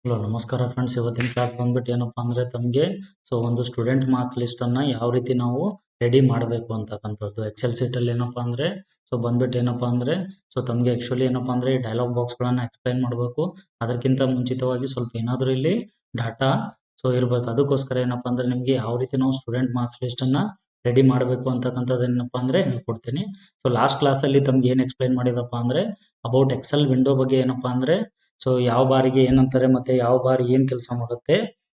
Hello ನಮಸ್ಕಾರ friends, ಇವತ್ತಿನ class ಬಂದ್ಬಿಟ್ಟು ಏನಪ್ಪಾ ಅಂದ್ರೆ ತಮಗೆ ಒಂದು ಸ್ಟೂಡೆಂಟ್ ಮಾರ್ಕ್ ಲಿಸ್ಟ್ ಅನ್ನ ಯಾವ ರೀತಿ ನಾವು ರೆಡಿ ಮಾಡಬೇಕು ಅಂತಕ್ಕಂಥದ್ದು ಎಕ್ಸೆಲ್ ಶೀಟ್ ಅಲ್ಲಿ ಏನಪ್ಪಾ ಅಂದ್ರೆ ಬಂದ್ಬಿಟ್ಟು ಏನಪ್ಪಾ ಅಂದ್ರೆ ತಮಗೆ ಆಕ್ಚುಲಿ ಏನಪ್ಪಾ ಅಂದ್ರೆ ಡೈಲಾಗ್ ಬಾಕ್ಸ್ ಗಳನ್ನ ಎಕ್ಸ್ಪ್ಲೈನ್ ಮಾಡಬೇಕು. ಅದಕ್ಕಿಂತ ಮುಂಚಿತವಾಗಿ ಸ್ವಲ್ಪ ಏನಾದರೂ ಇಲ್ಲಿ ಡಾಟಾ ಇರಬೇಕು. ಅದಕ್ಕೋಸ್ಕರ ಏನಪ್ಪಾ ಅಂದ್ರೆ ನಿಮಗೆ ಯಾವ ರೀತಿ ನಾವು ಸ್ಟೂಡೆಂಟ್ ಮಾರ್ಕ್ಸ್ ಲಿಸ್ಟ್ ಅನ್ನ ರೆಡಿ ಮಾಡಬೇಕು ಅಂತಕ್ಕಂಥದ್ದು ಏನಪ್ಪಾ ಅಂದ್ರೆ ಹೇಳ್ಕೊಡ್ತೀನಿ. ಲಾಸ್ಟ್ ಕ್ಲಾಸ್ ಅಲ್ಲಿ ತಮ್ಗೆ ಏನ್ ಎಕ್ಸ್ಪ್ಲೈನ್ ಮಾಡಿದಪ್ಪ ಅಂದ್ರೆ ಅಬೌಟ್ ಎಕ್ಸೆಲ್ ವಿಂಡೋ ಬಗ್ಗೆ ಏನಪ್ಪಾ ಅಂದ್ರೆ ಯಾವ ಬಾರಿಗೆ ಏನಂತಾರೆ ಮತ್ತೆ ಯಾವ ಬಾರಿ ಏನ್ ಕೆಲಸ ಮಾಡುತ್ತೆ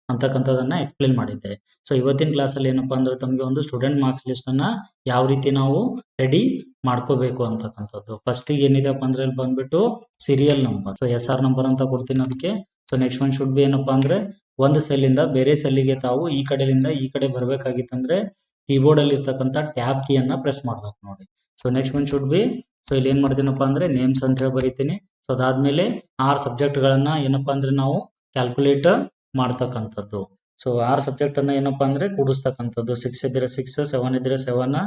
ಅಂತಕ್ಕಂಥದನ್ನ ಎಕ್ಸ್ಪ್ಲೇನ್ ಮಾಡಿದ್ದೆ. ಇವತ್ತಿನ ಕ್ಲಾಸ್ ಅಲ್ಲಿ ಏನಪ್ಪಾ ಅಂದ್ರೆ ತಮಗೆ ಒಂದು ಸ್ಟೂಡೆಂಟ್ ಮಾರ್ಕ್ಸ್ ಲಿಸ್ಟ್ ಅನ್ನ ಯಾವ ರೀತಿ ನಾವು ರೆಡಿ ಮಾಡ್ಕೋಬೇಕು ಅಂತಕ್ಕಂಥದ್ದು. ಫಸ್ಟ್ ಏನಿದೆಪ್ಪ ಅಂದ್ರೆ ಇಲ್ಲಿ ಬಂದ್ಬಿಟ್ಟು ಸೀರಿಯಲ್ ನಂಬರ್, SR ನಂಬರ್ ಅಂತ ಕೊಡ್ತೀನಿ ಅದಕ್ಕೆ. ನೆಕ್ಸ್ಟ್ ಒನ್ ಶುಡ್ ಬಿ ಏನಪ್ಪಾ ಅಂದ್ರೆ ಒಂದು ಸೆಲ್ ಇಂದ ಬೇರೆ ಸೆಲ್ಲಿಗೆ ತಾವು ಈ ಕಡೆಯಿಂದ ಈ ಕಡೆ ಬರ್ಬೇಕಾಗಿತ್ತಂದ್ರೆ ಕೀಬೋರ್ಡ್ ಅಲ್ಲಿ ಇರ್ತಕ್ಕಂಥ ಟ್ಯಾಬ್ ಕೀ ಅನ್ನ ಪ್ರೆಸ್ ಮಾಡ್ಬೇಕು ನೋಡಿ. ನೆಕ್ಸ್ಟ್ ಒನ್ ಶುಡ್ ಬಿ ಇಲ್ಲಿ ಏನ್ ಮಾಡ್ತೀನಪ್ಪ ಅಂದ್ರೆ ನೇಮ್ಸ್ ಅಂತ ಹೇಳಿ ಬರೀತೀನಿ. ಅದಾದ್ಮೇಲೆ 6 ಸಬ್ಜೆಕ್ಟ್ ಗಳನ್ನ ಏನಪ್ಪಾ ಅಂದ್ರೆ ನಾವು ಕ್ಯಾಲ್ಕುಲೇಟ್ ಮಾಡ್ತಕ್ಕಂಥದ್ದು. 6 ಸಬ್ಜೆಕ್ಟ್ ಅನ್ನ ಏನಪ್ಪಾ ಅಂದ್ರೆ ಕೂಡಿಸ್ತಕ್ಕಂಥದ್ದು. 6 ಇದ್ರೆ 6, 7 ಇದ್ರೆ 7.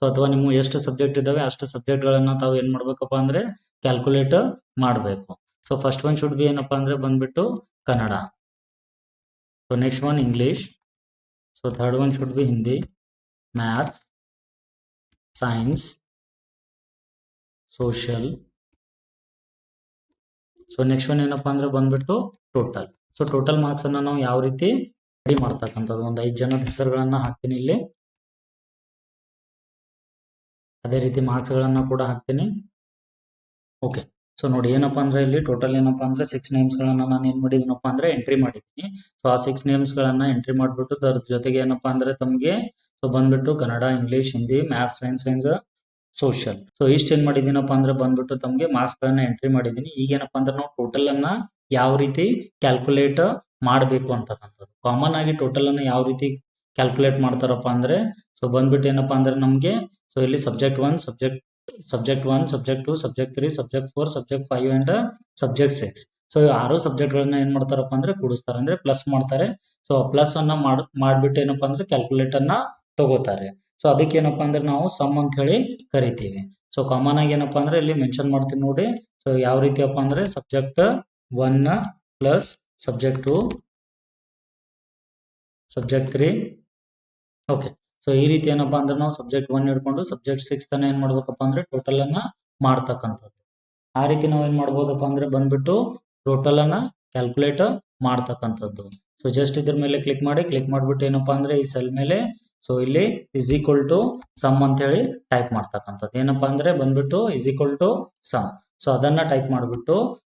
ಅಥವಾ ನಿಮ್ಗೆ ಎಷ್ಟು ಸಬ್ಜೆಕ್ಟ್ ಇದಾವೆ ಅಷ್ಟು ಸಬ್ಜೆಕ್ಟ್ ಗಳನ್ನ ತಾವು ಏನ್ ಮಾಡ್ಬೇಕಪ್ಪ ಅಂದ್ರೆ ಕ್ಯಾಲ್ಕುಲೇಟ್ ಮಾಡಬೇಕು. ಫಸ್ಟ್ ಒನ್ ಶುಡ್ ಬಿ ಏನಪ್ಪಾ ಅಂದ್ರೆ ಬಂದ್ಬಿಟ್ಟು Kannada. Next one English. Third one should B Hindi, maths, science, social. Next one ಏನಪ್ಪಾ ಅಂದ್ರೆ ಬಂದ್ಬಿಟ್ಟು ಟೋಟಲ್. ಟೋಟಲ್ ಮಾರ್ಕ್ಸ್ ಅನ್ನ ನಾವು ಯಾವ ರೀತಿ ರೆಡಿ ಮಾಡ್ತಕ್ಕಂಥದ್ದು. ಒಂದು 5 ಜನದ ಹೆಸರುಗಳನ್ನ ಹಾಕ್ತೀನಿ ಇಲ್ಲಿ. ಅದೇ ರೀತಿ ಮಾರ್ಕ್ಸ್ ಗಳನ್ನ ಕೂಡ ಹಾಕ್ತೀನಿ. ಓಕೆ, ನೋಡಿ ಏನಪ್ಪಾ ಅಂದ್ರೆ ಇಲ್ಲಿ ಟೋಟಲ್ ಏನಪ್ಪಾ ಅಂದ್ರೆ 6 ನೇಮ್ಸ್ ಗಳನ್ನ ನಾನು ಏನ್ ಮಾಡಿದೀನಪ್ಪಾ ಅಂದ್ರೆ ಎಂಟ್ರಿ ಮಾಡಿದ್ದೀನಿ. ಆ 6 ನೇಮ್ಸ್ ಗಳನ್ನ ಎಂಟ್ರಿ ಮಾಡ್ಬಿಟ್ಟು ಅದ್ರ ಜೊತೆಗೆ ಏನಪ್ಪಾ ಅಂದ್ರೆ ತಮಗೆ ಬಂದ್ಬಿಟ್ಟು Kannada, English, Hindi, maths, science, social. ಇಷ್ಟ ಏನ್ ಮಾಡಿದೀನಪ್ಪ ಅಂದ್ರೆ ಬಂದ್ಬಿಟ್ಟು ತಮಗೆ ಮಾರ್ಕ್ಸ್ ಗಳನ್ನ ಎಂಟ್ರಿ ಮಾಡಿದೀನಿ. ಈಗ ಏನಪ್ಪಾ ಅಂದ್ರೆ ನಾವು ಟೋಟಲ್ ಅನ್ನ ಯಾವ ರೀತಿ ಕ್ಯಾಲ್ಕುಲೇಟ್ ಮಾಡಬೇಕು ಅಂತಕ್ಕಂಥದ್ದು. ಕಾಮನ್ ಆಗಿ ಟೋಟಲ್ ಅನ್ನ ಯಾವ ರೀತಿ ಕ್ಯಾಲ್ಕುಲೇಟ್ ಮಾಡ್ತಾರಪ್ಪ ಅಂದ್ರೆ ಬಂದ್ಬಿಟ್ಟು ಏನಪ್ಪಾ ಅಂದ್ರೆ ನಮ್ಗೆ ಇಲ್ಲಿ subject 1, subject 1, subject 2, subject 3, subject 4, subject 5 and subject 6. ಈ 6 ಸಬ್ಜೆಕ್ಟ್ ಗಳನ್ನ ಏನ್ ಮಾಡ್ತಾರಪ್ಪ ಅಂದ್ರೆ ಕೂಡಿಸ್ತಾರೆ, ಅಂದ್ರೆ ಪ್ಲಸ್ ಮಾಡ್ತಾರೆ. ಪ್ಲಸ್ ಅನ್ನ ಮಾಡ್ಬಿಟ್ಟು ಏನಪ್ಪಾ ಅಂದ್ರೆ ಕ್ಯಾಲ್ಕುಲೇಟ್ ಅನ್ನ ತಗೋತಾರೆ. ಅದಕ್ಕೆ ಏನಪ್ಪಾ ಅಂದ್ರೆ ನಾವು ಸಮ್ ಅಂತ ಹೇಳಿ ಕರಿತೀವಿ. ಕಾಮನ್ ಆಗಿ ಏನಪ್ಪಾ ಅಂದ್ರೆ ಇಲ್ಲಿ ಮೆನ್ಷನ್ ಮಾಡ್ತೀನಿ ನೋಡಿ. ಯಾವ ರೀತಿಯಪ್ಪ ಅಂದ್ರೆ subject 1 plus subject 2, subject 3. Okay, ಈ ರೀತಿ ಏನಪ್ಪಾ ಅಂದ್ರೆ ನಾವು ಸಬ್ಜೆಕ್ಟ್ 1 ಹಿಡ್ಕೊಂಡು ಸಬ್ಜೆಕ್ಟ್ 6 ತನ ಏನ್ ಮಾಡ್ಬೇಕಪ್ಪ ಅಂದ್ರೆ ಟೋಟಲ್ ಅನ್ನ ಮಾಡ್ತಕ್ಕಂಥದ್ದು. ಆ ರೀತಿ ನಾವು ಏನ್ ಮಾಡ್ಬೋದಪ್ಪ ಅಂದ್ರೆ ಬಂದ್ಬಿಟ್ಟು ಟೋಟಲ್ ಅನ್ನ ಕ್ಯಾಲ್ಕುಲೇಟ್ ಮಾಡ್ತಕ್ಕಂಥದ್ದು. ಜಸ್ಟ್ ಇದ್ರ ಮೇಲೆ ಕ್ಲಿಕ್ ಮಾಡ್ಬಿಟ್ಟು ಏನಪ್ಪಾ ಅಂದ್ರೆ ಈ ಸೆಲ್ ಮೇಲೆ ಇಲ್ಲಿ ಇಸ್ ಈಕ್ವಲ್ ಟು ಸಮ್ ಅಂತ ಹೇಳಿ ಟೈಪ್ ಮಾಡ್ತಕ್ಕಂಥದ್ದು. ಏನಪ್ಪಾ ಅಂದ್ರೆ ಬಂದ್ಬಿಟ್ಟು ಇಸ್ ಈಕ್ವಲ್ ಟು ಸಮ್. ಅದನ್ನ ಟೈಪ್ ಮಾಡ್ಬಿಟ್ಟು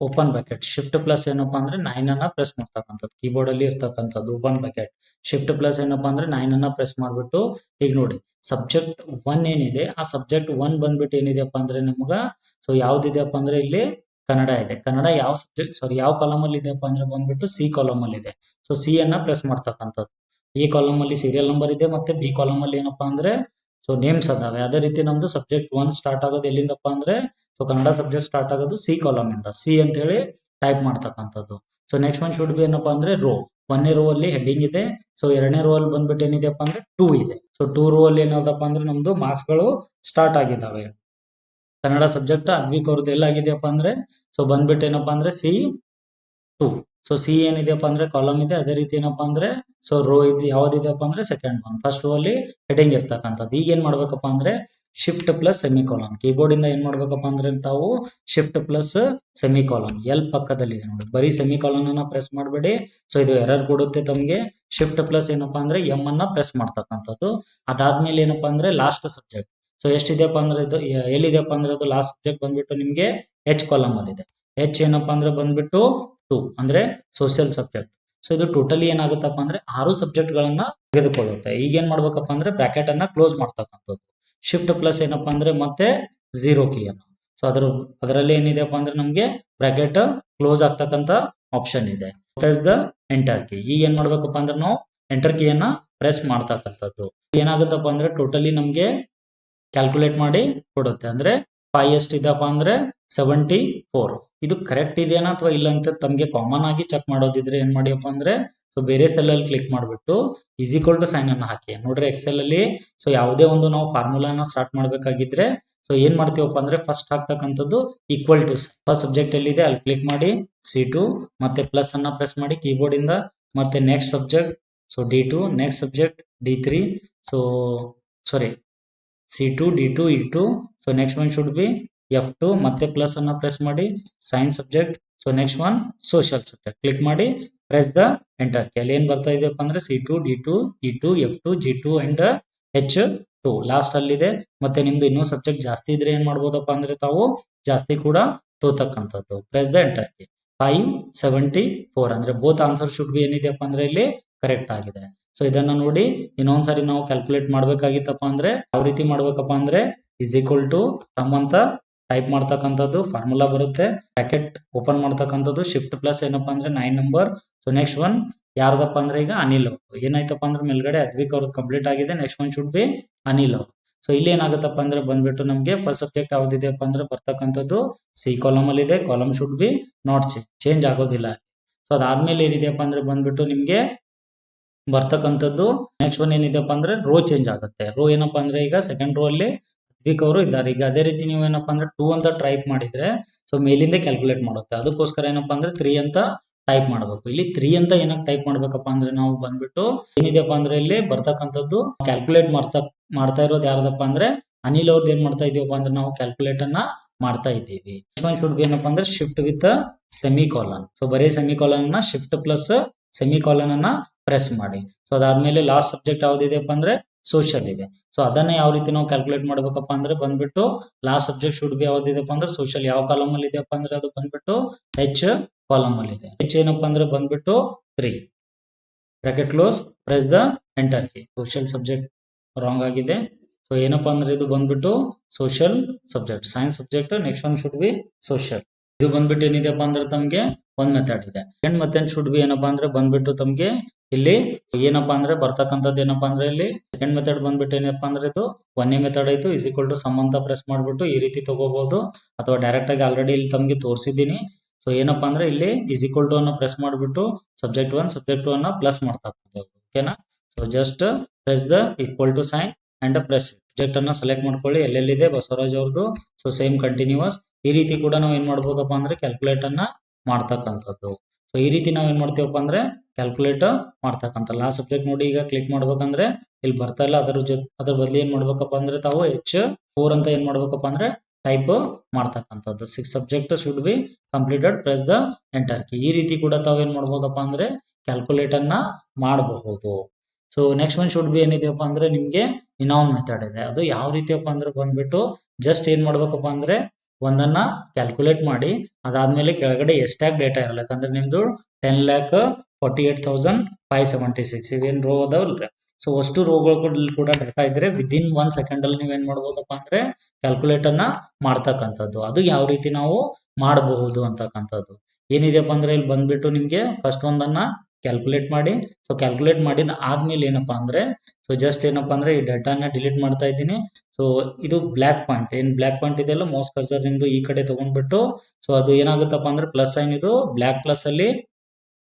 ಓಪನ್ ಬ್ರಾಕೆಟ್ ಶಿಫ್ಟ್ ಪ್ಲಸ್ ಏನಪ್ಪಾ ಅಂದ್ರೆ 9 ಅನ್ನ ಪ್ರೆಸ್ ಮಾಡ್ತಕ್ಕಂಥದ್ದು. ಕೀಬೋರ್ಡ್ ಅಲ್ಲಿ ಇರ್ತಕ್ಕಂಥದ್ದು ಓಪನ್ ಬ್ರಾಕೆಟ್ ಶಿಫ್ಟ್ ಪ್ಲಸ್ ಏನಪ್ಪಾ ಅಂದ್ರೆ 9 ಅನ್ನ ಪ್ರೆಸ್ ಮಾಡ್ಬಿಟ್ಟು ಈಗ ನೋಡಿ ಸಬ್ಜೆಕ್ಟ್ 1 ಏನಿದೆ ಆ ಸಬ್ಜೆಕ್ಟ್ 1 ಬಂದ್ಬಿಟ್ಟು ಏನಿದೆಪ್ಪ ಅಂದ್ರೆ ನಮಗ ಯಾವ್ದಿದೆಯಪ್ಪ ಅಂದ್ರೆ ಇಲ್ಲಿ ಕನ್ನಡ ಇದೆ. ಕನ್ನಡ ಯಾವ ಸಬ್ಜೆಕ್ಟ್ ಯಾವ ಕಾಲಮ್ ಅಲ್ಲಿ ಇದೆಯಪ್ಪ ಅಂದ್ರೆ ಬಂದ್ಬಿಟ್ಟು ಸಿ ಕಾಲಮ್ ಅಲ್ಲಿ ಇದೆ. ಸಿ ಅನ್ನ ಪ್ರೆಸ್ ಮಾಡ್ತಕ್ಕಂಥದ್ದು. ಈ ಕಾಲಮ್ ಅಲ್ಲಿ ಸೀರಿಯಲ್ ನಂಬರ್ ಇದೆ, ಮತ್ತೆ ಬಿ ಕಾಲಮ್ ಅಲ್ಲಿ ಏನಪ್ಪಾ ಅಂದ್ರೆ ನೇಮ್ಸ್ ಅದಾವೆ. ಅದೇ ರೀತಿ ನಮ್ದು ಸಬ್ಜೆಕ್ಟ್ 1 ಸ್ಟಾರ್ಟ್ ಆಗೋದು ಎಲ್ಲಿಂದಪ್ಪ ಅಂದ್ರೆ ಕನ್ನಡ ಸಬ್ಜೆಕ್ಟ್ ಸ್ಟಾರ್ಟ್ ಆಗೋದು ಸಿ ಕಾಲಮ್ ಇಂದ. ಸಿ ಅಂತ ಹೇಳಿ ಟೈಪ್ ಮಾಡ್ತಕ್ಕಂಥದ್ದು. ನೆಕ್ಸ್ಟ್ ಒನ್ ಶುಡ್ ಬಿ ಏನಪ್ಪಾ ಅಂದ್ರೆ ರೋ. 1ನೇ ರೋ ಅಲ್ಲಿ ಹೆಡ್ಡಿಂಗ್ ಇದೆ. 2ನೇ ರೋ ಅಲ್ಲಿ ಬಂದ್ಬಿಟ್ಟು ಏನಿದೆಪ್ಪ ಅಂದ್ರೆ 2 ಇದೆ. 2 ರೋ ಅಲ್ಲಿ ಏನಾದಪ್ಪ ಅಂದ್ರೆ ನಮ್ದು ಮಾರ್ಕ್ಸ್ ಗಳು ಸ್ಟಾರ್ಟ್ ಆಗಿದ್ದಾವೆ. ಕನ್ನಡ ಸಬ್ಜೆಕ್ಟ್ ಅದ್ವಿಕ್ ಅವ್ರದ್ದು ಎಲ್ಲಾಗಿದೆಯಪ್ಪ ಅಂದ್ರೆ ಬಂದ್ಬಿಟ್ಟು ಏನಪ್ಪಾ ಅಂದ್ರೆ C2. ಸಿ ಏನಿದೆಯಪ್ಪ ಅಂದ್ರೆ ಕಾಲಮ್ ಇದೆ. ಅದೇ ರೀತಿ ಏನಪ್ಪಾ ಅಂದ್ರೆ ರೋ ಇದು ಯಾವ್ದಿದೆಯಪ್ಪ ಅಂದ್ರೆ ಸೆಕೆಂಡ್ ಒನ್. ಫಸ್ಟ್ ರೋ ಅಲ್ಲಿ ಹೆಡಿಂಗ್ ಇರ್ತಕ್ಕಂಥದ್ದು. ಈಗ ಏನ್ ಮಾಡ್ಬೇಕಪ್ಪ ಅಂದ್ರೆ ಶಿಫ್ಟ್ ಪ್ಲಸ್ ಸೆಮಿಕಾಲನ್. ಕೀಬೋರ್ಡ್ ಇಂದ ಏನ್ ಮಾಡ್ಬೇಕಪ್ಪ ಅಂದ್ರೆ ತಾವು ಶಿಫ್ಟ್ ಪ್ಲಸ್ ಸೆಮಿಕಾಲನ್ ಎಲ್ ಪಕ್ಕದಲ್ಲಿ ಇದೆ ನೋಡಿ. ಬರೀ ಸೆಮಿಕಾಲನ್ ಅನ್ನ ಪ್ರೆಸ್ ಮಾಡಬೇಡಿ. ಇದು ಎರರ್ ಕೊಡುತ್ತೆ ತಮಗೆ. ಶಿಫ್ಟ್ ಪ್ಲಸ್ ಏನಪ್ಪಾ ಅಂದ್ರೆ ಎಂ ಅನ್ನ ಪ್ರೆಸ್ ಮಾಡ್ತಕ್ಕಂಥದ್ದು. ಅದಾದ್ಮೇಲೆ ಏನಪ್ಪಾ ಅಂದ್ರೆ ಲಾಸ್ಟ್ ಸಬ್ಜೆಕ್ಟ್. ಎಷ್ಟಿದೆಯಪ್ಪ ಅಂದ್ರೆ ಇದು ಎಲ್ಲಿದೆಯಪ್ಪ ಅಂದ್ರೆ ಅದು ಲಾಸ್ಟ್ ಸಬ್ಜೆಕ್ಟ್ ಬಂದ್ಬಿಟ್ಟು ನಿಮ್ಗೆ ಎಚ್ ಕಾಲಮ್ ಅಲ್ಲಿ ಇದೆ. ಎಚ್ ಏನಪ್ಪಾ ಅಂದ್ರೆ ಬಂದ್ಬಿಟ್ಟು 2 ಅಂದ್ರೆ ಸೋಷಿಯಲ್ ಸಬ್ಜೆಕ್ಟ್. ಇದು ಟೋಟಲಿ ಏನಾಗುತ್ತಪ್ಪ ಅಂದ್ರೆ 6 ಸಬ್ಜೆಕ್ಟ್ ಗಳನ್ನ ತೆಗೆದುಕೊಳ್ಳುತ್ತೆ. ಈಗ ಏನ್ ಮಾಡ್ಬೇಕಪ್ಪ ಅಂದ್ರೆ ಬ್ರಾಕೆಟ್ ಅನ್ನ ಕ್ಲೋಸ್ ಮಾಡ್ತಕ್ಕಂಥದ್ದು. ಶಿಫ್ಟ್ ಪ್ಲಸ್ ಏನಪ್ಪಾ ಅಂದ್ರೆ ಮತ್ತೆ 0 ಕೀ ಅನ್ನು. ಅದರಲ್ಲಿ ಏನಿದೆಯಪ್ಪ ಅಂದ್ರೆ ನಮ್ಗೆ ಬ್ರಾಕೆಟ್ ಕ್ಲೋಸ್ ಆಗ್ತಕ್ಕಂಥ ಆಪ್ಷನ್ ಇದೆ. Press the enter key. ಈಗ ಏನ್ ಮಾಡ್ಬೇಕಪ್ಪ ಅಂದ್ರೆ ನಾವು ಎಂಟರ್ ಕೀಯನ್ನ ಪ್ರೆಸ್ ಮಾಡ್ತಕ್ಕಂಥದ್ದು. ಏನಾಗುತ್ತಪ್ಪ ಅಂದ್ರೆ ಟೋಟಲಿ ನಮ್ಗೆ ಕ್ಯಾಲ್ಕುಲೇಟ್ ಮಾಡಿ ಕೊಡುತ್ತೆ. ಅಂದ್ರೆ 5 ಎಷ್ಟಿದೆಪ್ಪ ಅಂದ್ರೆ 74. ಇದು ಕರೆಕ್ಟ್ ಇದೆಯಾ ಅಥವಾ ಇಲ್ಲ ಅಂತ ತಮಗೆ ಕಾಮನ್ ಆಗಿ ಚೆಕ್ ಮಾಡೋದಿದ್ರೆ ಏನ್ ಮಾಡಿಯಪ್ಪ ಅಂದ್ರೆ ಬೇರೆ ಸೆಲ್ ಅಲ್ಲಿ ಕ್ಲಿಕ್ ಮಾಡ್ಬಿಟ್ಟು ಈಸ್ ಈಕ್ವಲ್ ಟು ಸೈನ್ ಅನ್ನ ಹಾಕಿ ನೋಡ್ರಿ. ಎಕ್ಸೆಲ್ ಅಲ್ಲಿ ಯಾವುದೇ ಒಂದು ನಾವು ಫಾರ್ಮುಲಾನ ಸ್ಟಾರ್ಟ್ ಮಾಡ್ಬೇಕಾಗಿದ್ರೆ ಸೊ ಏನ್ ಮಾಡ್ತೀವಪ್ಪ ಅಂದ್ರೆ ಫಸ್ಟ್ ಹಾಕ್ತಕ್ಕಂಥದ್ದು ಈಕ್ವಲ್ ಟು ಫಸ್ಟ್ ಸಬ್ಜೆಕ್ಟ್ ಎಲ್ಲಿದೆ ಅಲ್ಲಿ ಕ್ಲಿಕ್ ಮಾಡಿ C2 ಮತ್ತೆ ಪ್ಲಸ್ ಅನ್ನ ಪ್ರೆಸ್ ಮಾಡಿ ಕೀಬೋರ್ಡ್ ಇಂದ ಮತ್ತೆ next subject so D2 next subject D3 so sorry C2 D2 E2 so next one should B F2 ಮತ್ತೆ ಪ್ಲಸ್ ಅನ್ನ ಪ್ರೆಸ್ ಮಾಡಿ science subject so next one social subject click ಮಾಡಿ press the enter key ಅಲ್ಲಿ ಏನ್ ಬರ್ತಾ ಇದೆಯಪ್ಪ ಅಂದ್ರೆ C2 D2 E2 F2 G2 and H2 last ಅಲ್ಲಿದೆ ಮತ್ತೆ ನಿಮ್ದು ಇನ್ನೂ ಸಬ್ಜೆಕ್ಟ್ ಜಾಸ್ತಿ ಇದ್ರೆ ಏನ್ ಮಾಡ್ಬೋದಪ್ಪ ಅಂದ್ರೆ ತಾವು ಜಾಸ್ತಿ ಕೂಡ ತೋತಕ್ಕಂಥದ್ದು ಪ್ರೆಸ್ ದ ಎಂಟರ್ ಕೀ 574 ಅಂದ್ರೆ ಬೋತ್ ಆನ್ಸರ್ ಶುಡ್ ಬಿ ಏನಿದೆಯಪ್ಪ ಅಂದ್ರೆ ಇಲ್ಲಿ ಕರೆಕ್ಟ್ ಆಗಿದೆ ಸೊ ಇದನ್ನ ನೋಡಿ ಇನ್ನೊಂದ್ಸರಿ ನಾವು ಕ್ಯಾಲ್ಕುಲೇಟ್ ಮಾಡ್ಬೇಕಾಗಿತ್ತಪ್ಪ ಅಂದ್ರೆ ಯಾವ ರೀತಿ ಮಾಡ್ಬೇಕಪ್ಪ ಅಂದ್ರೆ ಇಸ್ ಈಕ್ವಲ್ ಟು ಸಮ್ ಅಂತ ಟೈಪ್ ಮಾಡ್ತಕ್ಕಂಥದ್ದು ಫಾರ್ಮುಲಾ ಬರುತ್ತೆ ಬ್ರಾಕೆಟ್ ಓಪನ್ ಮಾಡ್ತಕ್ಕಂಥದ್ದು ಶಿಫ್ಟ್ ಪ್ಲಸ್ ಏನಪ್ಪಾ ಅಂದ್ರೆ 9 ನಂಬರ್ ಸೊ ನೆಕ್ಸ್ಟ್ ಒನ್ ಯಾರ್ದಪ್ಪ ಅಂದ್ರೆ ಈಗ ಅನಿಲ್ ಏನಾಯ್ತಪ್ಪ ಅಂದ್ರೆ ಮೇಲ್ಗಡೆ ಅದ್ವಿಕ್ ಅವ್ರದ್ದು ಕಂಪ್ಲೀಟ್ ಆಗಿದೆ next one should B Anil so ಇಲ್ಲಿ ಏನಾಗುತ್ತಪ್ಪ ಅಂದ್ರೆ ಬಂದ್ಬಿಟ್ಟು ನಮ್ಗೆ ಫಸ್ಟ್ ಸಬ್ಜೆಕ್ಟ್ ಯಾವ್ದಿದೆಯಪ್ಪ ಅಂದ್ರೆ ಬರ್ತಕ್ಕಂಥದ್ದು ಸಿ ಕಾಲಮ್ ಅಲ್ಲಿ ಇದೆ column should be not change ಆಗೋದಿಲ್ಲ ಸೊ ಅದಾದ್ಮೇಲೆ ಏನಿದೆಯಪ್ಪ ಅಂದ್ರೆ ಬಂದ್ಬಿಟ್ಟು ನಿಮ್ಗೆ ಬರ್ತಕ್ಕಂಥದ್ದು ನೆಕ್ಸ್ಟ್ ಒನ್ ಏನಿದೆಪ್ಪ ಅಂದ್ರೆ ರೋ ಚೇಂಜ್ ಆಗುತ್ತೆ ರೋ ಏನಪ್ಪಾ ಅಂದ್ರೆ ಈಗ ಸೆಕೆಂಡ್ ರೋ ಅಲ್ಲಿ ಅದ್ವಿಕ್ ಅವರು ಇದ್ದಾರೆ ಈಗ ಅದೇ ರೀತಿ ನೀವು ಏನಪ್ಪಾ ಅಂದ್ರೆ 2 ಅಂತ ಟೈಪ್ ಮಾಡಿದ್ರೆ ಸೊ ಮೇಲಿಂದ ಕ್ಯಾಲ್ಕುಲೇಟ್ ಮಾಡುತ್ತೆ ಅದಕ್ಕೋಸ್ಕರ ಏನಪ್ಪಾ ಅಂದ್ರೆ 3 ಅಂತ ಟೈಪ್ ಮಾಡಬೇಕು ಇಲ್ಲಿ 3 ಅಂತ ಏನಕ್ಕೆ ಟೈಪ್ ಮಾಡ್ಬೇಕಪ್ಪ ಅಂದ್ರೆ ನಾವು ಬಂದ್ಬಿಟ್ಟು ಏನಿದೆಯಪ್ಪ ಅಂದ್ರೆ ಇಲ್ಲಿ ಬರ್ತಕ್ಕಂಥದ್ದು ಕ್ಯಾಲ್ಕುಲೇಟ್ ಮಾಡ್ತಾ ಇರೋದು ಯಾರ್ದಪ್ಪ ಅಂದ್ರೆ ಅನಿಲ್ ಅವ್ರದ್ದು ಏನ್ ಮಾಡ್ತಾ ಇದೀವಪ್ಪ ಅಂದ್ರೆ ನಾವು ಕ್ಯಾಲ್ಕುಲೇಟ್ ಅನ್ನ ಮಾಡ್ತಾ ಇದ್ದೀವಿ ಶುಡ್ ಬಿ ಏನಪ್ಪಾ ಅಂದ್ರೆ ಶಿಫ್ಟ್ ವಿತ್ ಸೆಮಿಕಾಲನ್ ಸೊ ಬರೀ ಸೆಮಿಕಾಲನ್ ಅನ್ನ ಶಿಫ್ಟ್ ಪ್ಲಸ್ ಸೆಮಿಕಾಲನ್ ಅನ್ನ ಪ್ರೆಸ್ ಮಾಡಿ ಸೊ ಅದಾದ್ಮೇಲೆ ಲಾಸ್ಟ್ ಸಬ್ಜೆಕ್ಟ್ ಯಾವ್ದಿದೆಯಪ್ಪ ಅಂದ್ರೆ ಸೋಷಿಯಲ್ ಇದೆ ಸೊ ಅದನ್ನ ಯಾವ ರೀತಿ ನಾವು ಕ್ಯಾಲ್ಕುಲೇಟ್ ಮಾಡ್ಬೇಕಪ್ಪ ಅಂದ್ರೆ ಬಂದ್ಬಿಟ್ಟು ಲಾಸ್ಟ್ ಸಬ್ಜೆಕ್ಟ್ ಶುಡ್ ಬಿ ಯಾವ್ದಿದೆಪ್ಪ ಅಂದ್ರೆ ಸೋಷಿಯಲ್ ಯಾವ ಕಾಲಮ್ ಅಲ್ಲಿ ಇದೆಯಪ್ಪ ಅಂದ್ರೆ ಅದು ಬಂದ್ಬಿಟ್ಟು H ಕಾಲಮ್ ಅಲ್ಲಿ ಇದೆ H ಏನಪ್ಪಾ ಅಂದ್ರೆ ಬಂದ್ಬಿಟ್ಟು 3 bracket close press the enter key social subject wrong ಆಗಿದೆ ಸೊ ಏನಪ್ಪಾ ಅಂದ್ರೆ ಇದು ಬಂದ್ಬಿಟ್ಟು social subject science subject next one should B social ಇದು ಬಂದ್ಬಿಟ್ಟು ಏನಿದೆಪ್ಪ ಅಂದ್ರೆ ತಮ್ಗೆ ಒಂದ್ ಮೆಥಡ್ ಇದೆ ಸೆಕೆಂಡ್ ಮೆಥಡ್ ಶುಡ್ ಬಿ ಏನಪ್ಪಾ ಅಂದ್ರೆ ಬಂದ್ಬಿಟ್ಟು ತಮ್ಗೆ ಇಲ್ಲಿ ಏನಪ್ಪಾ ಅಂದ್ರೆ ಬರ್ತಕ್ಕಂಥದ್ದು ಏನಪ್ಪಾ ಅಂದ್ರೆ ಇಲ್ಲಿ ಸೆಕೆಂಡ್ ಮೆಥಡ್ ಬಂದ್ಬಿಟ್ಟು ಏನಪ್ಪಾ ಅಂದ್ರೆ ಇದು ಒಂದೇ ಮೆಥಡ್ ಆಯ್ತು ಇಸ್ ಈಕ್ವಲ್ ಟು ಸಮ್ ಅಂತ ಪ್ರೆಸ್ ಮಾಡ್ಬಿಟ್ಟು ಈ ರೀತಿ ತಗೋಬಹುದು ಅಥವಾ ಡೈರೆಕ್ಟ್ ಆಗಿ ಆಲ್ರೆಡಿ ಇಲ್ಲಿ ತಮ್ಗೆ ತೋರಿಸಿದ್ದೀನಿ ಸೊ ಏನಪ್ಪಾ ಅಂದ್ರೆ ಇಲ್ಲಿ ಇಸ್ ಈಕ್ವಲ್ ಟು ಅನ್ನ ಪ್ರೆಸ್ ಮಾಡ್ಬಿಟ್ಟು ಸಬ್ಜೆಕ್ಟ್ 1 ಸಬ್ಜೆಕ್ಟ್ 2 ಅನ್ನ ಪ್ಲಸ್ ಮಾಡ್ತಕ್ಕಂಥದ್ದು ಓಕೆನಾ so just press the equal to sign and press subject ಅನ್ನ ಸೆಲೆಕ್ಟ್ ಮಾಡ್ಕೊಳ್ಳಿ ಎಲ್ಲೆಲ್ಲಿದೆ ಬಸವರಾಜ್ ಅವ್ರದ್ದು ಸೊ ಸೇಮ್ ಕಂಟಿನ್ಯೂಸ್ ಈ ರೀತಿ ಕೂಡ ನಾವು ಏನ್ ಮಾಡ್ಬೋದಪ್ಪ ಅಂದ್ರೆ ಕ್ಯಾಲ್ಕುಲೇಟ್ ಅನ್ನ ಮಾಡ್ತಕ್ಕಂಥದ್ದು ಸೊ ಈ ರೀತಿ ನಾವ್ ಏನ್ ಮಾಡ್ತೀವಪ್ಪ ಅಂದ್ರೆ ಕ್ಯಾಲ್ಕುಲೇಟ್ ಮಾಡ್ತಕ್ಕಂಥ ಲಾಸ್ಟ್ ಸಬ್ಜೆಕ್ಟ್ ನೋಡಿ ಈಗ ಕ್ಲಿಕ್ ಮಾಡ್ಬೇಕಂದ್ರೆ ಇಲ್ಲಿ ಬರ್ತಾ ಇಲ್ಲ ಅದ್ರ ಬದಲು ಏನ್ ಮಾಡ್ಬೇಕಪ್ಪ ಅಂದ್ರೆ ತಾವು H4 ಅಂತ ಏನ್ ಮಾಡ್ಬೇಕಪ್ಪ ಅಂದ್ರೆ ಟೈಪ್ ಮಾಡ್ತಕ್ಕಂಥದ್ದು 6 subject should be completed press the enter key ಈ ರೀತಿ ಕೂಡ ತಾವು ಏನ್ ಮಾಡ್ಬೋದಪ್ಪ ಅಂದ್ರೆ ಕ್ಯಾಲ್ಕುಲೇಟ್ ಅನ್ನ ಮಾಡಬಹುದು so next one should be ಏನಿದೆಯಪ್ಪ ಅಂದ್ರೆ ನಿಮ್ಗೆ ಇನ್ನೊಂದು ಮೆಥಡ್ ಇದೆ ಅದು ಯಾವ ರೀತಿಯಪ್ಪ ಅಂದ್ರೆ ಬಂದ್ಬಿಟ್ಟು ಜಸ್ಟ್ ಏನ್ ಮಾಡ್ಬೇಕಪ್ಪ ಅಂದ್ರೆ ಒಂದನ್ನ ಕ್ಯಾಲ್ಕುಲೇಟ್ ಮಾಡಿ ಅದಾದ್ಮೇಲೆ ಕೆಳಗಡೆ ಎಷ್ಟಾಗಿ ಡೇಟಾ ಇರಲ್ಲ ಯಾಕಂದ್ರೆ ನಿಮ್ದು 10,48,576 ಇವೇನ್ ರೋ ಅದಾವಲ್ರಿ ಸೊ ಅಷ್ಟು ರೋಗಳು ಕೂಡ ಡೇಟಾ ಇದ್ರೆ ವಿದಿನ್ 1 ಸೆಕೆಂಡ್ ಅಲ್ಲಿ ನೀವ್ ಏನ್ ಮಾಡ್ಬೋದಪ್ಪ ಅಂದ್ರೆ ಕ್ಯಾಲ್ಕುಲೇಟ್ ಅನ್ನ ಮಾಡ್ತಕ್ಕಂಥದ್ದು ಅದು ಯಾವ ರೀತಿ ನಾವು ಮಾಡಬಹುದು ಅಂತಕ್ಕಂಥದ್ದು ಏನಿದೆಯಪ್ಪ ಅಂದ್ರೆ ಇಲ್ಲಿ ಬಂದ್ಬಿಟ್ಟು ನಿಮ್ಗೆ ಫಸ್ಟ್ ಒಂದನ್ನ ಕ್ಯಾಲ್ಕುಲೇಟ್ ಮಾಡಿ ಸೊ ಕ್ಯಾಲ್ಕುಲೇಟ್ ಮಾಡಿದ ಆದ್ಮೇಲೆ ಏನಪ್ಪಾ ಅಂದ್ರೆ ಸೊ ಜಸ್ಟ್ ಏನಪ್ಪಾ ಅಂದ್ರೆ ಈ ಡೇಟಾನ ಡಿಲೀಟ್ ಮಾಡ್ತಾ ಇದ್ದೀನಿ ಸೊ ಇದು ಬ್ಲಾಕ್ ಪಾಯಿಂಟ್ ಏನ್ ಬ್ಲಾಕ್ ಪಾಯಿಂಟ್ ಇದೆಯಲ್ಲ ಮೌಸ್ ಕರ್ಸರ್ ನಿಮ್ದು ಈ ಕಡೆ ತಗೊಂಡ್ಬಿಟ್ಟು ಸೊ ಅದು ಏನಾಗುತ್ತಪ್ಪ ಅಂದ್ರೆ ಪ್ಲಸ್ ಸೈನ್ ಇದು ಬ್ಲಾಕ್ ಪ್ಲಸ್ ಅಲ್ಲಿ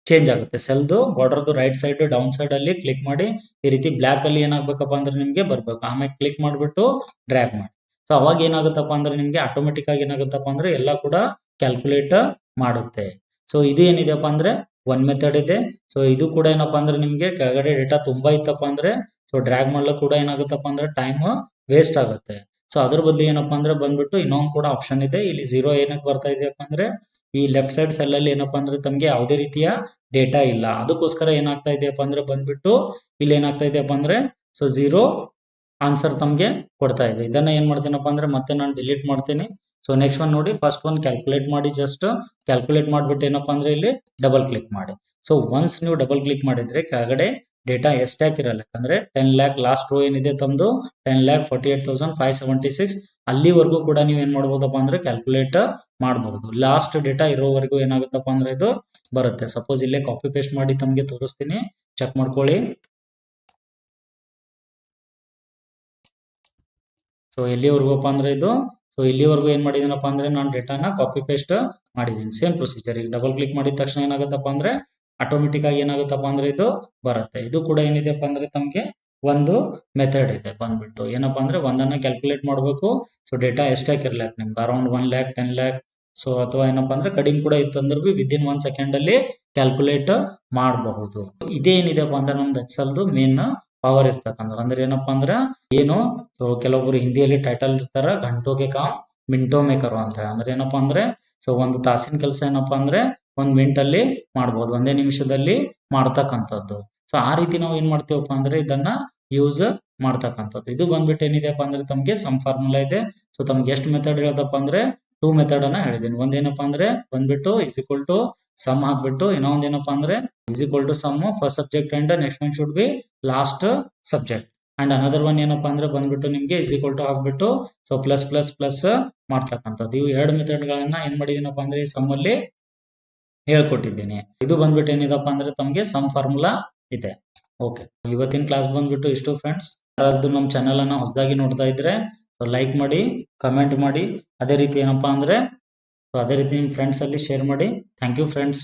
ಚೇಂಜ್ ಆಗುತ್ತೆ ಸೆಲ್ದು ಬಾರ್ಡರ್ದು ರೈಟ್ ಸೈಡ್ ಡೌನ್ ಸೈಡ್ ಅಲ್ಲಿ ಕ್ಲಿಕ್ ಮಾಡಿ ಈ ರೀತಿ ಬ್ಲಾಕ್ ಅಲ್ಲಿ ಏನಾಗಬೇಕಪ್ಪ ಅಂದ್ರೆ ನಿಮ್ಗೆ ಬರ್ಬೇಕು ಆಮೇಲೆ ಕ್ಲಿಕ್ ಮಾಡ್ಬಿಟ್ಟು ಡ್ರ್ಯಾಗ್ ಮಾಡಿ ಸೊ ಅವಾಗ ಏನಾಗುತ್ತಪ್ಪ ಅಂದ್ರೆ ನಿಮ್ಗೆ ಆಟೋಮೆಟಿಕ್ ಆಗಿ ಏನಾಗುತ್ತಪ್ಪ ಅಂದ್ರೆ ಎಲ್ಲ ಕೂಡ ಕ್ಯಾಲ್ಕುಲೇಟ್ ಮಾಡುತ್ತೆ ಸೊ ಇದು ಏನಿದೆಪ್ಪ ಅಂದ್ರೆ ಒನ್ ಮೆಥಡ್ ಇದೆ ಸೊ ಇದು ಕೂಡ ಏನಪ್ಪಾ ಅಂದ್ರೆ ನಿಮ್ಗೆ ಕೆಳಗಡೆ ಡೇಟಾ ತುಂಬಾ ಇತ್ತಪ್ಪ ಅಂದ್ರೆ ಸೊ ಡ್ರ್ಯಾಗ್ ಮಾಡ್ಲಿಕ್ಕೆ ಕೂಡ ಏನಾಗುತ್ತಪ್ಪ ಅಂದ್ರೆ ಟೈಮ್ ವೇಸ್ಟ್ ಆಗುತ್ತೆ ಸೊ ಅದ್ರ ಬದಲು ಏನಪ್ಪಾ ಅಂದ್ರೆ ಬಂದ್ಬಿಟ್ಟು ಇನ್ನೊಂದು ಕೂಡ ಆಪ್ಷನ್ ಇದೆ ಇಲ್ಲಿ 0 ಏನಕ್ಕೆ ಬರ್ತಾ ಇದೆಯಪ್ಪ ಅಂದ್ರೆ ಈ ಲೆಫ್ಟ್ ಸೈಡ್ ಸೆಲ್ ಅಲ್ಲಿ ಏನಪ್ಪಾ ಅಂದ್ರೆ ತಮ್ಗೆ ಯಾವುದೇ ರೀತಿಯ ಡೇಟಾ ಇಲ್ಲ ಅದಕ್ಕೋಸ್ಕರ ಏನಾಗ್ತಾ ಇದೆಯಪ್ಪ ಅಂದ್ರೆ ಬಂದ್ಬಿಟ್ಟು ಇಲ್ಲಿ ಏನಾಗ್ತಾ ಇದೆಯಪ್ಪ ಅಂದ್ರೆ ಸೊ 0 ಆನ್ಸರ್ ತಮ್ಗೆ ಕೊಡ್ತಾ ಇದೆ ಇದನ್ನ ಏನ್ ಮಾಡ್ತೀನಪ್ಪ ಅಂದ್ರೆ ಮತ್ತೆ ನಾನು ಡಿಲೀಟ್ ಮಾಡ್ತೀನಿ ಸೊ ನೆಕ್ಸ್ಟ್ ಒನ್ ನೋಡಿ ಫಸ್ಟ್ ಒನ್ ಕ್ಯಾಲ್ಕುಲೇಟ್ ಮಾಡಿ ಜಸ್ಟ್ ಕ್ಯಾಲ್ಕುಲೇಟ್ ಮಾಡ್ಬಿಟ್ಟು ಏನಪ್ಪಾ ಅಂದ್ರೆ ಇಲ್ಲಿ ಡಬಲ್ ಕ್ಲಿಕ್ ಮಾಡಿ ಸೊ ಒನ್ಸ್ ನೀವು ಡಬಲ್ ಕ್ಲಿಕ್ ಮಾಡಿದ್ರೆ ಕೆಳಗಡೆ ಡೇಟಾ ಎಷ್ಟಾಗಿರಲ್ಲ ಯಾಕಂದ್ರೆ 10 lakh ಲಾಸ್ಟ್ ರೋ ಏನಿದೆ ತಮ್ದು 10,48,576 ಅಲ್ಲಿವರೆಗೂ ಕೂಡ ನೀವು ಏನ್ ಮಾಡ್ಬೋದಪ್ಪ ಅಂದ್ರೆ ಕ್ಯಾಲ್ಕುಲೇಟ್ ಮಾಡಬಹುದು ಲಾಸ್ಟ್ ಡೇಟಾ ಇರೋವರೆಗೂ ಏನಾಗುತ್ತಪ್ಪ ಅಂದ್ರೆ ಇದು ಬರುತ್ತೆ ಸಪೋಸ್ ಇಲ್ಲೇ ಕಾಪಿ ಪೇಸ್ಟ್ ಮಾಡಿ ತಮ್ಗೆ ತೋರಿಸ್ತೀನಿ ಚೆಕ್ ಮಾಡ್ಕೊಳ್ಳಿ ಸೊ ಎಲ್ಲಿವರೆಗೂಪ್ಪ ಅಂದ್ರೆ ಇದು ಸೊ ಇಲ್ಲಿವರೆಗೂ ಏನ್ ಮಾಡಿದೀನಪ್ಪ ಅಂದ್ರೆ ನಾನು ಡೇಟಾನ ಕಾಪಿ ಪೇಸ್ಟ್ ಮಾಡಿದ್ದೀನಿ ಸೇಮ್ ಪ್ರೊಸೀಜರ್ ಈಗ ಡಬಲ್ ಕ್ಲಿಕ್ ಮಾಡಿದ ತಕ್ಷಣ ಏನಾಗುತ್ತಪ್ಪ ಅಂದ್ರೆ ಆಟೋಮೆಟಿಕ್ ಆಗಿ ಏನಾಗುತ್ತಪ್ಪ ಅಂದ್ರೆ ಇದು ಬರುತ್ತೆ ಇದು ಕೂಡ ಏನಿದೆಪ್ಪ ಅಂದ್ರೆ ತಮ್ಗೆ ಒಂದು ಮೆಥಡ್ ಇದೆ ಬಂದ್ಬಿಟ್ಟು ಏನಪ್ಪಾ ಅಂದ್ರೆ ಒಂದನ್ನ ಕ್ಯಾಲ್ಕುಲೇಟ್ ಮಾಡಬೇಕು. ಸೊ ಡೇಟಾ ಎಷ್ಟಾಕಿರ್ಲಾಕ್ ನಿಮ್ಗೆ ಅರೌಂಡ್ 1 lakh 10 lakh ಸೊ ಅಥವಾ ಏನಪ್ಪಾ ಅಂದ್ರೆ ಕಡಿಮೆ ಕೂಡ ಇತ್ತಂದ್ರೆ ಬಿ ವಿದಿನ್ 1 second ಅಲ್ಲಿ ಕ್ಯಾಲ್ಕುಲೇಟ್ ಮಾಡಬಹುದು. ಇದೇನಿದೆಪ್ಪ ಅಂದ್ರೆ ನಮ್ದು ಎಕ್ಸೆಲ್ದು ಮೇನ್ ಪವರ್ ಇರ್ತಕ್ಕಂಥ ಅಂದ್ರೆ ಏನಪ್ಪಾ ಅಂದ್ರೆ ಏನು ಸೊ ಕೆಲವೊಬ್ರು ಹಿಂದಿಯಲ್ಲಿ ಟೈಟಲ್ ಇರ್ತಾರ ಗಂಟೋಗೆ ಕಾಮ್ ಮಿಂಟೋ ಮೇಕರ್ ಅಂತ ಅಂದ್ರೆ ಏನಪ್ಪಾ ಅಂದ್ರೆ ಸೊ ಒಂದು ತಾಸಿನ ಕೆಲಸ ಏನಪ್ಪಾ ಅಂದ್ರೆ 1 ಮಿನಿಟ್ ಅಲ್ಲಿ ಮಾಡ್ಬೋದು, 1 ನಿಮಿಷದಲ್ಲಿ ಮಾಡ್ತಕ್ಕಂಥದ್ದು. ಸೊ ಆ ರೀತಿ ನಾವು ಏನ್ ಮಾಡ್ತೀವಪ್ಪ ಅಂದ್ರೆ ಇದನ್ನ ಯೂಸ್ ಮಾಡ್ತಕ್ಕಂಥದ್ದು. ಇದು ಬಂದ್ಬಿಟ್ಟು ಏನಿದೆಪ್ಪ ಅಂದ್ರೆ ತಮಗೆ ಸಮ್ ಫಾರ್ಮುಲಾ ಇದೆ. ಸೊ ತಮ್ಗೆ ಎಷ್ಟು ಮೆಥಡ್ ಹೇಳ್ದಪ್ಪ ಅಂದ್ರೆ 2 ಮೆಥಡ್ ಅನ್ನ ಹೇಳಿದ್ದೀನಿ. ಒಂದೇನಪ್ಪಾ ಅಂದ್ರೆ ಬಂದ್ಬಿಟ್ಟು ಇಸ್ ಈಕ್ವಲ್ ಟು ಸಮ್ ಹಾಕ್ಬಿಟ್ಟು ಇನ್ನೊಂದ್ ಏನಪ್ಪಾ ಅಂದ್ರೆ is equal to sum first subject and next one should be last subject and another one ಏನಪ್ಪಾ ಅಂದ್ರೆ ಬಂದ್ಬಿಟ್ಟು ನಿಮ್ಗೆ ಇಸ್ ಈಕ್ವಲ್ ಟು ಹಾಕ್ಬಿಟ್ಟು ಸೊ ಪ್ಲಸ್ ಪ್ಲಸ್ ಪ್ಲಸ್ ಮಾಡ್ತಕ್ಕಂಥದ್ದು. ಇವು 2 ಮೆಥಡ್ ಗಳನ್ನ ಏನ್ ಮಾಡಿದೀನಪ್ಪ ಅಂದ್ರೆ ಈ ಸಮ್ ಅಲ್ಲಿ ಹೇಳ್ಕೊಟ್ಟಿದ್ದೀನಿ. ಇದು ಬಂದ್ಬಿಟ್ಟು ಏನಿದಪ್ಪ ಅಂದ್ರೆ ತಮಗೆ ಸಮ್ ಫಾರ್ಮುಲಾ ಇದೆ. ಓಕೆ, ಇವತ್ತಿನ ಕ್ಲಾಸ್ ಬಂದ್ಬಿಟ್ಟು ಇಷ್ಟು ಫ್ರೆಂಡ್ಸ್. ಯಾರಾದ್ರೂ ನಮ್ಮ ಚಾನೆಲ್ ಅನ್ನ ಹೊಸದಾಗಿ ನೋಡ್ತಾ ಇದ್ರೆ ಲೈಕ್ ಮಾಡಿ, ಕಮೆಂಟ್ ಮಾಡಿ, ಅದೇ ರೀತಿ ಏನಪ್ಪಾ ಅಂದ್ರೆ ಅದೇ ರೀತಿ ನಿಮ್ ಫ್ರೆಂಡ್ಸ್ ಅಲ್ಲಿ ಶೇರ್ ಮಾಡಿ. Thank you friends.